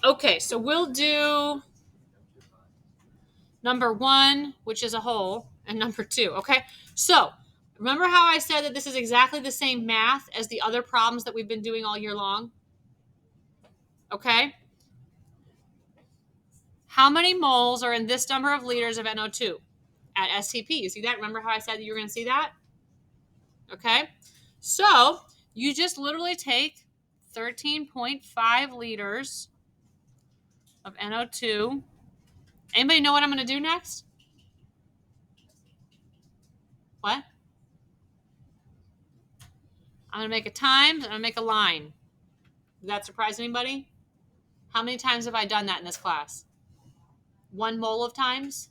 Okay, so we'll do number 1, which is a whole, and number 2, okay? So remember how I said that this is exactly the same math as the other problems that we've been doing all year long? Okay? How many moles are in this number of liters of NO2 at STP? You see that? Remember how I said that you were going to see that? Okay? So you just literally take 13.5 liters of NO2. Anybody know what I'm going to do next? What? I'm going to make a times, and I'm going to make a line. Did that surprise anybody? How many times have I done that in this class? 1 mole of times?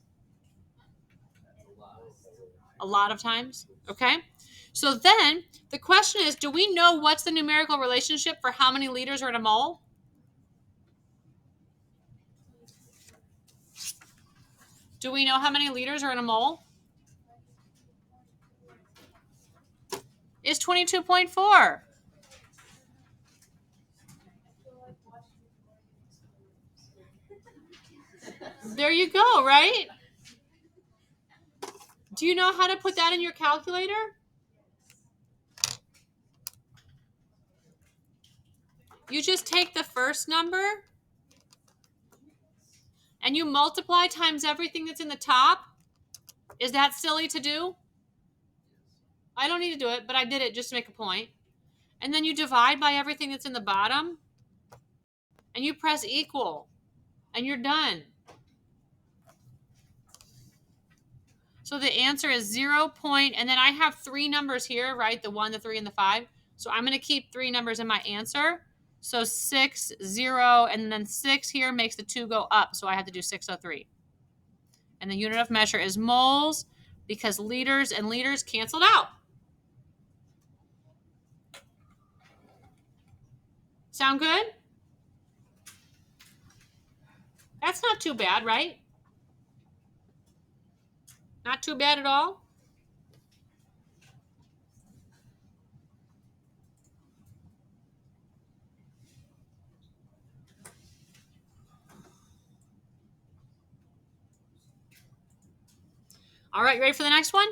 A lot of times. Okay? So then the question is, do we know what's the numerical relationship for how many liters are in a mole? Do we know how many liters are in a mole? It's 22.4. There you go, right? Do you know how to put that in your calculator? You just take the first number and you multiply times everything that's in the top. Is that silly to do? I don't need to do it, but I did it just to make a point. And then you divide by everything that's in the bottom and you press equal and you're done. So the answer is 0. And then I have 3 numbers here, right? The 1, the 3, and the 5. So I'm going to keep 3 numbers in my answer. So 6, 0, and then 6 here makes the 2 go up. So I have to do 603. And the unit of measure is moles because liters and liters canceled out. Sound good? That's not too bad, right? Not too bad at all. All right, ready for the next one?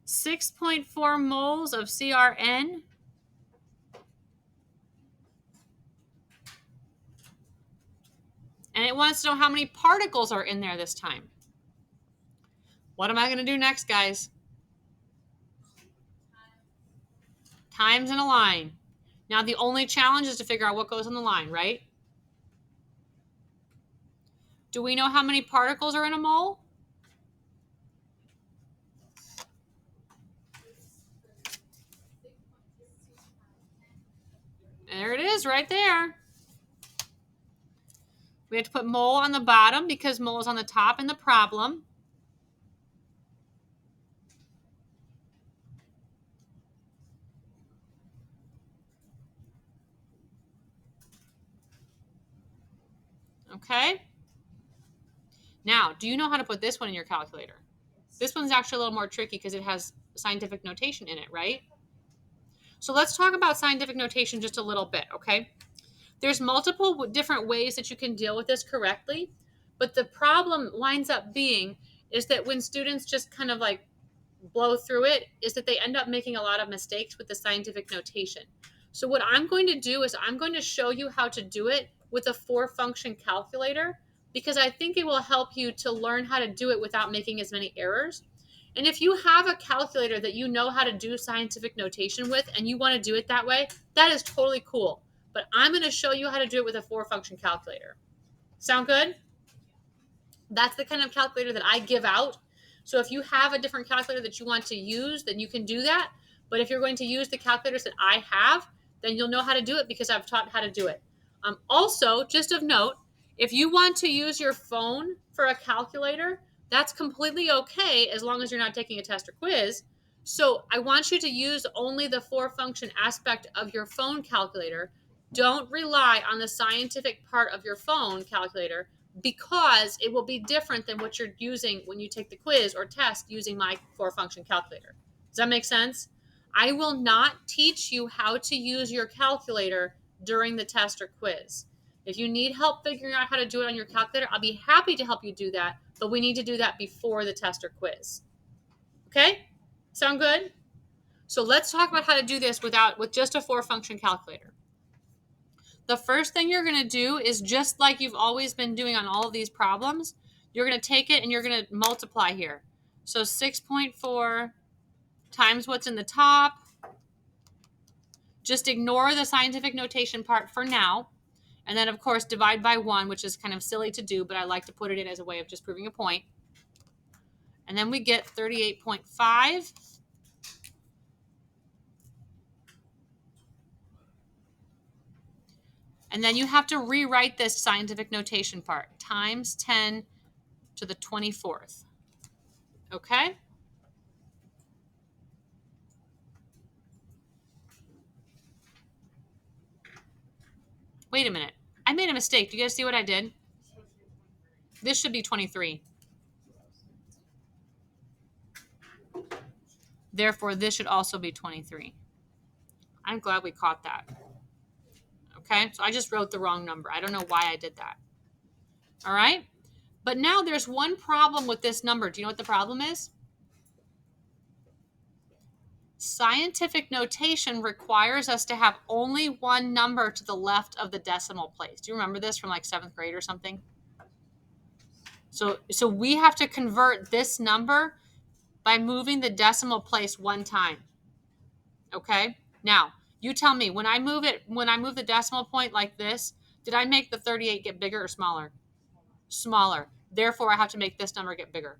6.4 moles of CRN. And it wants to know how many particles are in there this time. What am I going to do next, guys? Times in a line. Now, the only challenge is to figure out what goes on the line, right? Do we know how many particles are in a mole? There it is right there. We have to put mole on the bottom because mole is on the top in the problem. Okay. Now, do you know how to put this one in your calculator? This one's actually a little more tricky because it has scientific notation in it, right? So let's talk about scientific notation just a little bit, okay? There's multiple different ways that you can deal with this correctly, but the problem winds up being is that when students just kind of like blow through it, is that they end up making a lot of mistakes with the scientific notation. So what I'm going to do is I'm going to show you how to do it with a 4-function calculator because I think it will help you to learn how to do it without making as many errors. And if you have a calculator that you know how to do scientific notation with and you want to do it that way, that is totally cool. But I'm going to show you how to do it with a 4-function calculator. Sound good? That's the kind of calculator that I give out. So if you have a different calculator that you want to use, then you can do that. But if you're going to use the calculators that I have, then you'll know how to do it because I've taught how to do it. Also, just of note, if you want to use your phone for a calculator, that's completely okay as long as you're not taking a test or quiz. So I want you to use only the 4-function aspect of your phone calculator. Don't rely on the scientific part of your phone calculator because it will be different than what you're using when you take the quiz or test using my 4-function calculator. Does that make sense? I will not teach you how to use your calculator during the test or quiz. If you need help figuring out how to do it on your calculator, I'll be happy to help you do that, but we need to do that before the test or quiz. Okay? Sound good? So let's talk about how to do this with just a 4-function calculator. The first thing you're going to do is, just like you've always been doing on all of these problems, you're going to take it and you're going to multiply here. So 6.4 times what's in the top. Just ignore the scientific notation part for now. And then, of course, divide by 1, which is kind of silly to do, but I like to put it in as a way of just proving a point. And then we get 38.5. And then you have to rewrite this scientific notation part, times 10 to the 24th. Okay? Wait a minute. I made a mistake. Do you guys see what I did? This should be 23. Therefore, this should also be 23. I'm glad we caught that. Okay? So I just wrote the wrong number. I don't know why I did that. All right? But now there's one problem with this number. Do you know what the problem is? Scientific notation requires us to have only one number to the left of the decimal place. Do you remember this from like 7th grade or something? So we have to convert this number by moving the decimal place one time. Okay? Now, you tell me, when I move the decimal point like this, did I make the 38 get bigger or smaller? Smaller. Therefore, I have to make this number get bigger.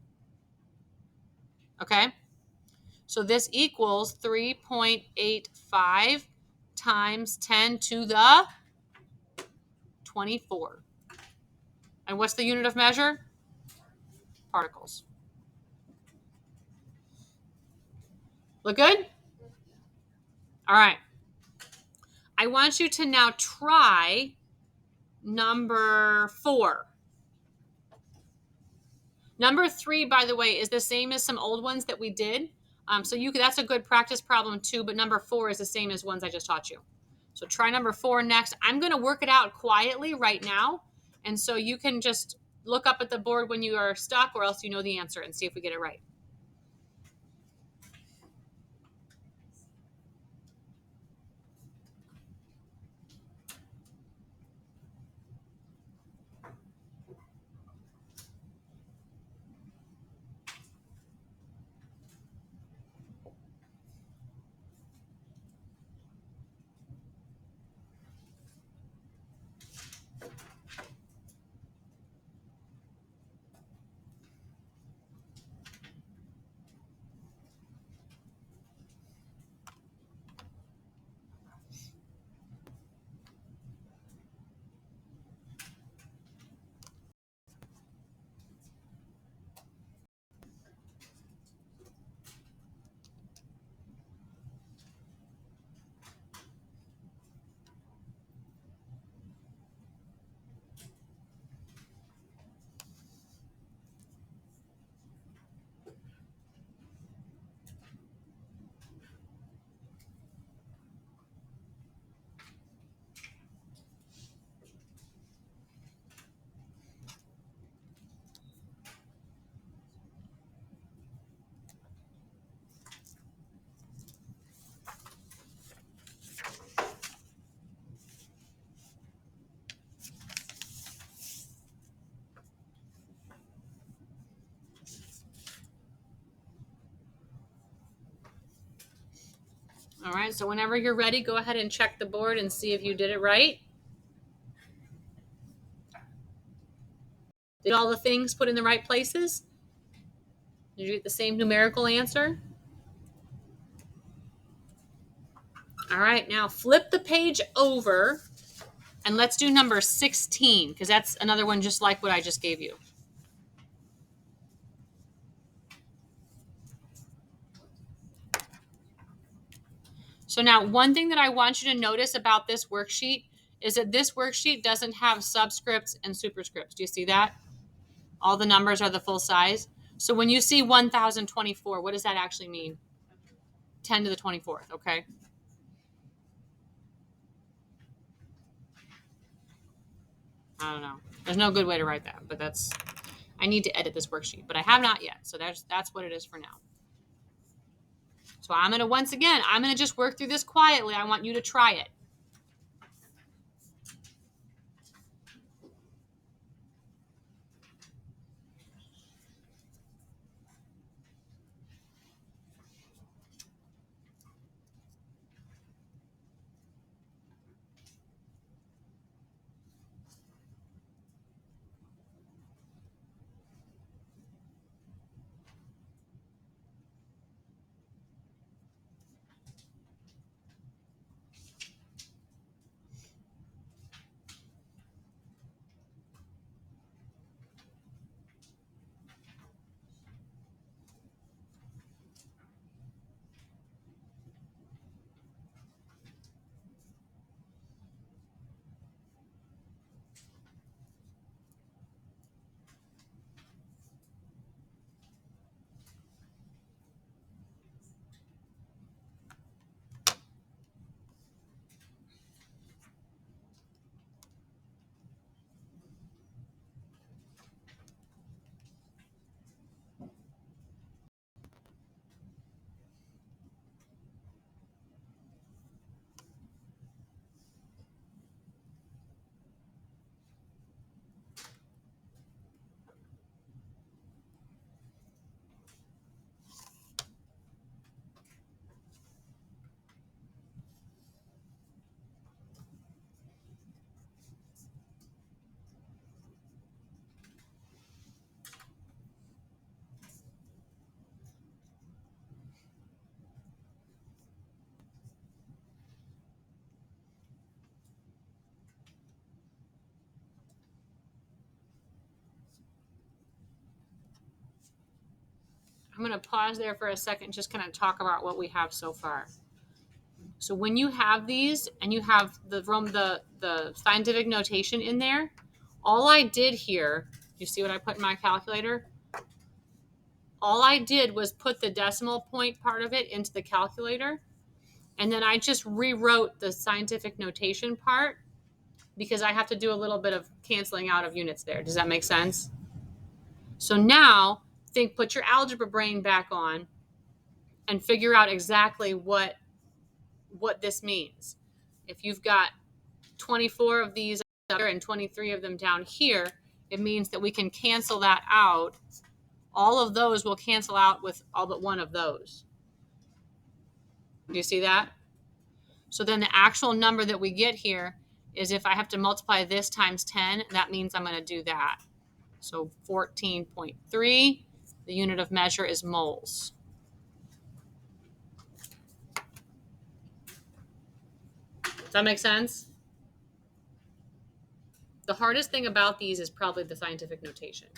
Okay? So this equals 3.85 times 10 to the 24. And what's the unit of measure? Particles. Look good? All right. I want you to now try number 4. Number 3, by the way, is the same as some old ones that we did. So that's a good practice problem too, but number 4 is the same as ones I just taught you. So try number 4 next. I'm going to work it out quietly right now. And so you can just look up at the board when you are stuck, or else you know the answer, and see if we get it right. All right, so whenever you're ready, go ahead and check the board and see if you did it right. Did all the things put in the right places? Did you get the same numerical answer? All right, now flip the page over and let's do number 16, because that's another one just like what I just gave you. So now, one thing that I want you to notice about this worksheet is that this worksheet doesn't have subscripts and superscripts. Do you see that? All the numbers are the full size. So when you see 1024, what does that actually mean? 10 to the 24th, okay? I don't know. There's no good way to write that, but I need to edit this worksheet, but I have not yet. So that's what it is for now. So I'm going to just work through this quietly. I want you to try it. I'm going to pause there for a second, just kind of talk about what we have so far. So when you have these and you have the scientific notation in there, all I did here, you see what I put in my calculator? All I did was put the decimal point part of it into the calculator, and then I just rewrote the scientific notation part because I have to do a little bit of canceling out of units there. Does that make sense? So now put your algebra brain back on and figure out exactly what this means. If you've got 24 of these up here and 23 of them down here, it means that we can cancel that out. All of those will cancel out with all but one of those. Do you see that? So then the actual number that we get here is if I have to multiply this times 10, that means I'm going to do that. So 14.3, the unit of measure is moles. Does that make sense? The hardest thing about these is probably the scientific notation.